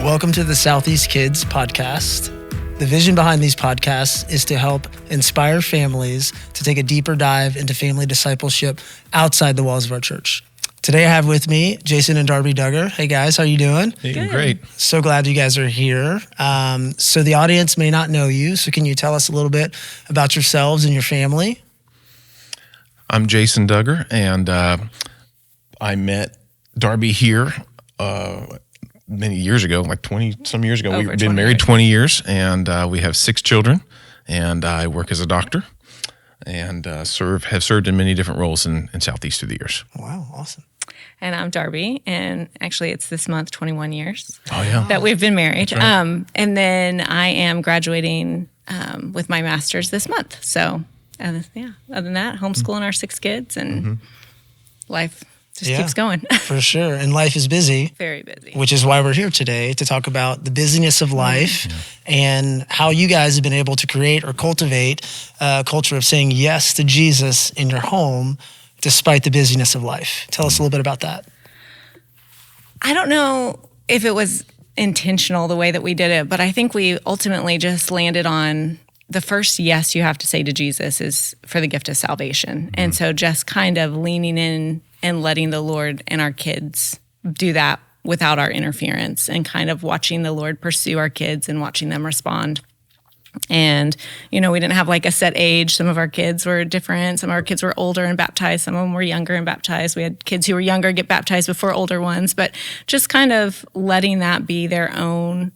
Welcome to the Southeast Kids podcast. The vision behind these podcasts is to help inspire families to take a deeper dive into family discipleship outside the walls of our church. Today I have with me Jason and Darby Dugger. Hey guys, how you doing? Hey, great. So glad you guys are here. So the audience may not know you, so can you tell us a little bit about yourselves and your family? I'm Jason Dugger, and I met Darby here many years ago, like 20-some years ago. We've been married 20 years, and we have 6 children, and I work as a doctor and have served in many different roles in Southeast through the years. Wow, awesome. And I'm Darby, and actually it's this month 21 years that we've been married. That's right. And then I am graduating with my master's this month. So other than that, homeschooling our 6 kids, and life just keeps going. For sure. And life is busy. Very busy. Which is why we're here today, to talk about the busyness of life and how you guys have been able to create or cultivate a culture of saying yes to Jesus in your home despite the busyness of life. Tell us a little bit about that. I don't know if it was intentional the way that we did it, but I think we ultimately just landed on the first yes you have to say to Jesus is for the gift of salvation. And so just kind of leaning in and letting the Lord and our kids do that without our interference, and kind of watching the Lord pursue our kids and watching them respond. And, we didn't have like a set age. Some of our kids were different. Some of our kids were older and baptized. Some of them were younger and baptized. We had kids who were younger get baptized before older ones, but just kind of letting that be their own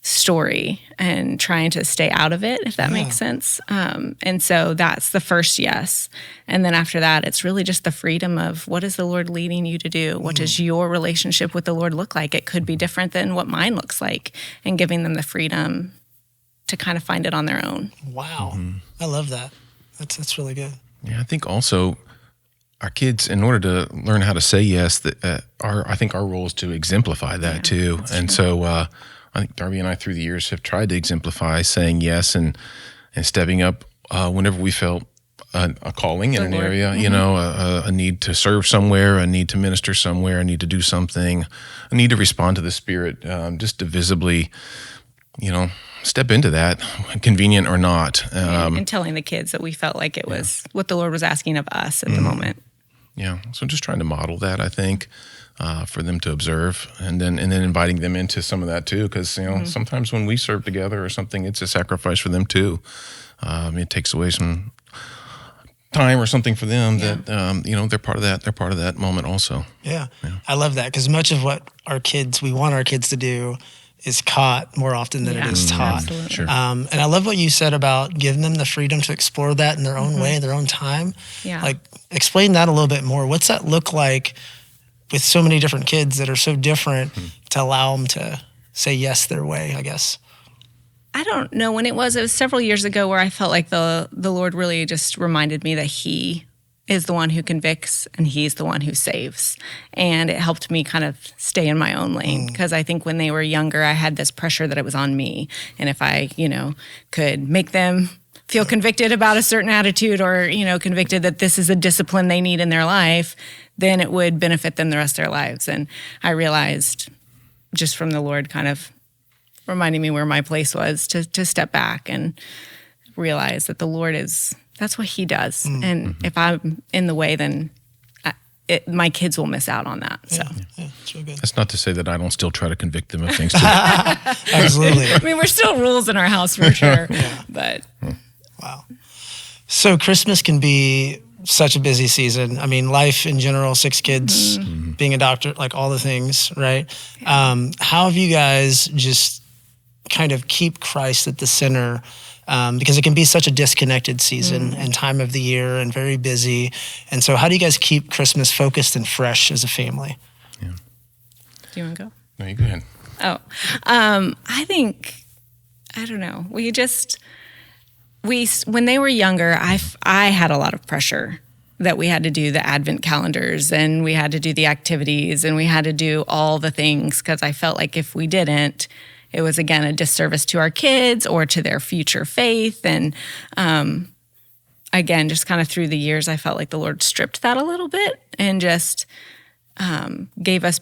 story and trying to stay out of it, if that makes sense. And so that's the first yes. And then after that, it's really just the freedom of what is the Lord leading you to do? What does your relationship with the Lord look like? It could be different than what mine looks like, and giving them the freedom to kind of find it on their own. Wow. I love that. That's really good. Yeah, I think also our kids, in order to learn how to say yes, I think our role is to exemplify that too. And so I think Darby and I through the years have tried to exemplify saying yes and stepping up whenever we felt a calling in an area, a need to serve somewhere, a need to minister somewhere, a need to do something, a need to respond to the Spirit, just to visibly, step into that, convenient or not. And telling the kids that we felt like it was what the Lord was asking of us at the moment. Yeah, so just trying to model that, I think, for them to observe, and then inviting them into some of that too, because sometimes when we serve together or something, it's a sacrifice for them too. It takes away some time or something for them that they're part of that. They're part of that moment also. Yeah. I love that, because much of what we want our kids to do is caught more often than it is taught. Absolutely. Sure. And I love what you said about giving them the freedom to explore that in their own way, their own time. Yeah. Like, explain that a little bit more. What's that look like with so many different kids that are so different to allow them to say yes their way, I guess? I don't know when it was several years ago where I felt like the Lord really just reminded me that He is the one who convicts and He's the one who saves. And it helped me kind of stay in my own lane, because I think when they were younger, I had this pressure that it was on me. And if I, could make them feel convicted about a certain attitude, or, convicted that this is a discipline they need in their life, then it would benefit them the rest of their lives. And I realized just from the Lord kind of reminding me where my place was to step back and realize that the Lord that's what He does. And if I'm in the way, then my kids will miss out on that. So It's real good. That's not to say that I don't still try to convict them of things too. Absolutely. I mean, we're still rules in our house for sure. But Wow. So Christmas can be such a busy season. I mean, life in general, 6 kids, being a doctor, like all the things, right? How have you guys just kind of keep Christ at the center? Because it can be such a disconnected season and time of the year, and very busy. And so how do you guys keep Christmas focused and fresh as a family? do you want to go? No, you go ahead. Oh, I think, I don't know. When they were younger, I had a lot of pressure that we had to do the Advent calendars, and we had to do the activities, and we had to do all the things, because I felt like if we didn't, it was, again, a disservice to our kids or to their future faith. And again, just kind of through the years, I felt like the Lord stripped that a little bit and just gave us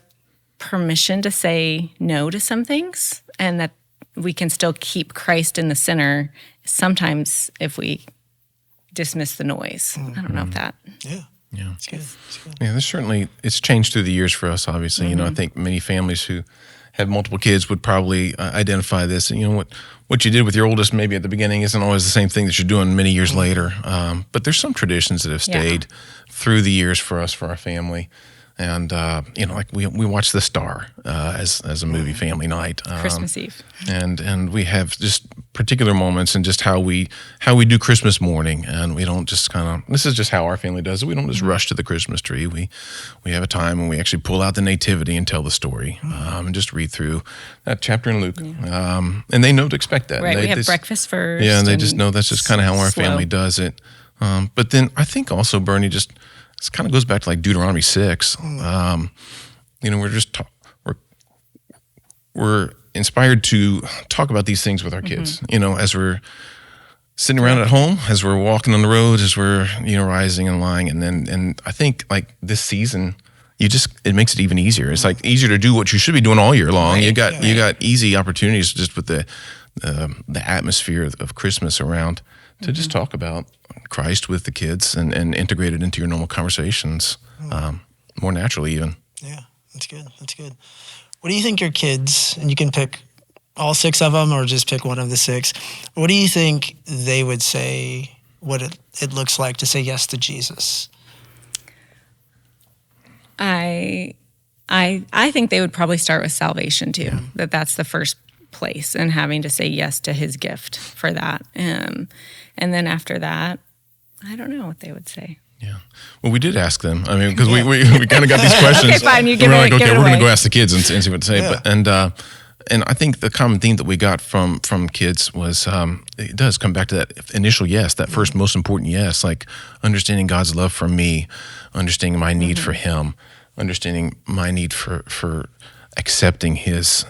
permission to say no to some things, and that we can still keep Christ in the center sometimes if we dismiss the noise. I don't know if that... Yeah. It's good. It's good. Yeah, there's certainly, it's changed through the years for us, obviously. You know, I think many families who have multiple kids would probably identify this. And, you know, what you did with your oldest maybe at the beginning isn't always the same thing that you're doing many years later. But there's some traditions that have stayed through the years for us, for our family. And, you know, like we watch The Star as a movie family night. Christmas Eve. And we have just particular moments and just how we do Christmas morning. And we don't just this is just how our family does it. We don't just rush to the Christmas tree. We have a time when we actually pull out the nativity and tell the story and just read through that chapter in Luke. And they know to expect that. Right, we have breakfast first. Yeah, and they just know that's just kind of how our slow. family does it. But then I think also, Bernie, just this kind of goes back to like Deuteronomy 6. You know, we're inspired to talk about these things with our kids. You know, as we're sitting around at home, as we're walking on the road, as we're rising and lying, and I think like this season, it makes it even easier. It's like easier to do what you should be doing all year long. Right. You got easy opportunities just with the atmosphere of Christmas around to just talk about Christ with the kids and integrate it into your normal conversations more naturally even. Yeah, that's good. That's good. What do you think your kids, and you can pick all 6 of them or just pick one of the 6, what do you think they would say what it looks like to say yes to Jesus? I think they would probably start with salvation too, that's the first place, and having to say yes to his gift for that. And then after that, I don't know what they would say. Yeah. Well, we did ask them. I mean, because we kind of got these questions. Okay, fine. You give we're it. Like, okay, give it we're going away. to go ask the kids and see what to say. Yeah. But and I think the common theme that we got from kids was it does come back to that initial yes, that first most important yes, like understanding God's love for me, understanding my need for Him, understanding my need for accepting His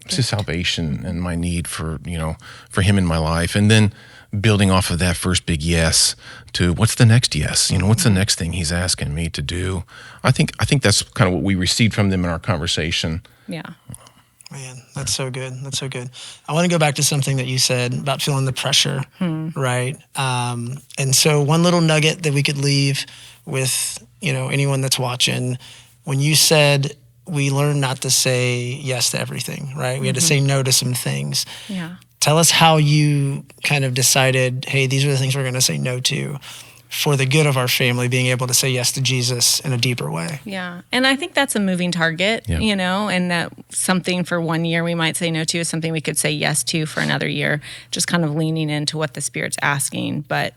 salvation and my need for Him in my life, and then building off of that first big yes to what's the next yes? What's the next thing He's asking me to do? I think that's kind of what we received from them in our conversation. Yeah. Man, that's so good. That's so good. I want to go back to something that you said about feeling the pressure, right? And so one little nugget that we could leave with, anyone that's watching, when you said we learn not to say yes to everything, right? We had to say no to some things. Yeah. Tell us how you kind of decided, hey, these are the things we're going to say no to for the good of our family, being able to say yes to Jesus in a deeper way. Yeah. And I think that's a moving target, and that something for 1 year we might say no to is something we could say yes to for another year, just kind of leaning into what the Spirit's asking. But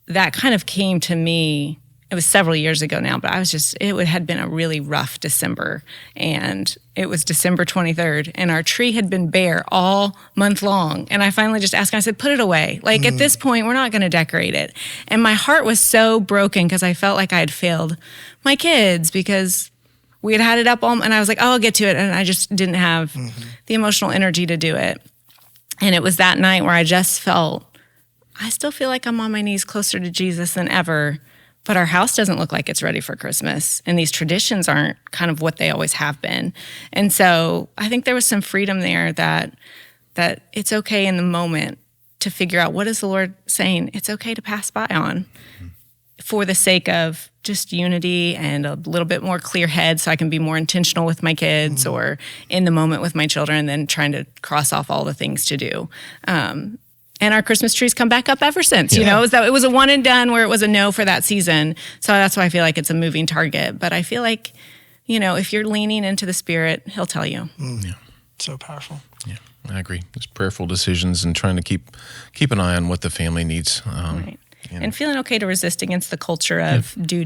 that kind of came to me, it was several years ago now, but it had been a really rough December, and it was December 23rd, and our tree had been bare all month long. And I finally just asked him, I said, put it away. Like at this point, we're not going to decorate it. And my heart was so broken because I felt like I had failed my kids because we had it up all, and I was like, oh, I'll get to it. And I just didn't have the emotional energy to do it. And it was that night where I just felt, I still feel like I'm on my knees closer to Jesus than ever. But our house doesn't look like it's ready for Christmas. And these traditions aren't kind of what they always have been. And so I think there was some freedom there that it's okay in the moment to figure out, what is the Lord saying? It's okay to pass by on for the sake of just unity and a little bit more clear head so I can be more intentional with my kids or in the moment with my children than trying to cross off all the things to do. And our Christmas trees come back up ever since, it was a one and done where it was a no for that season. So that's why I feel like it's a moving target. But I feel like, if you're leaning into the Spirit, He'll tell you. Yeah. So powerful. Yeah, I agree. It's prayerful decisions and trying to keep an eye on what the family needs. Right. And feeling okay to resist against the culture of do.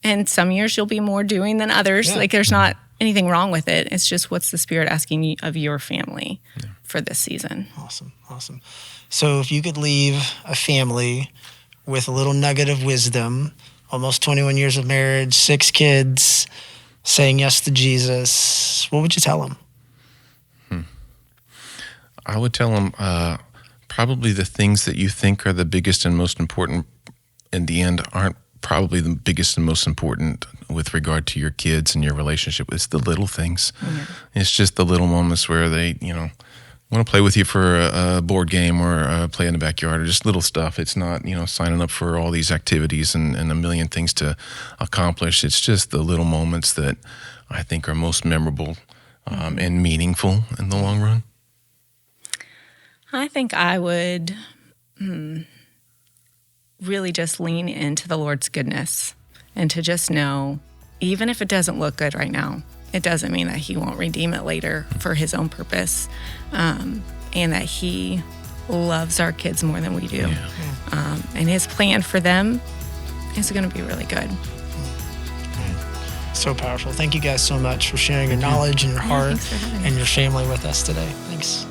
And some years you'll be more doing than others. Like there's not anything wrong with it. It's just what's the Spirit asking of your family for this season. Awesome. So if you could leave a family with a little nugget of wisdom, almost 21 years of marriage, 6 kids, saying yes to Jesus, what would you tell them? I would tell them probably the things that you think are the biggest and most important in the end aren't probably the biggest and most important with regard to your kids and your relationship. It's the little things. It's just the little moments where they, want to play with you for a board game or play in the backyard or just little stuff. It's not, signing up for all these activities and a million things to accomplish. It's just the little moments that I think are most memorable and meaningful in the long run. I think I would really just lean into the Lord's goodness and to just know, even if it doesn't look good right now, it doesn't mean that he won't redeem it later for his own purpose, and that he loves our kids more than we do. And his plan for them is going to be really good. So powerful. Thank you guys so much for sharing your knowledge and your heart and your family with us today. Thanks.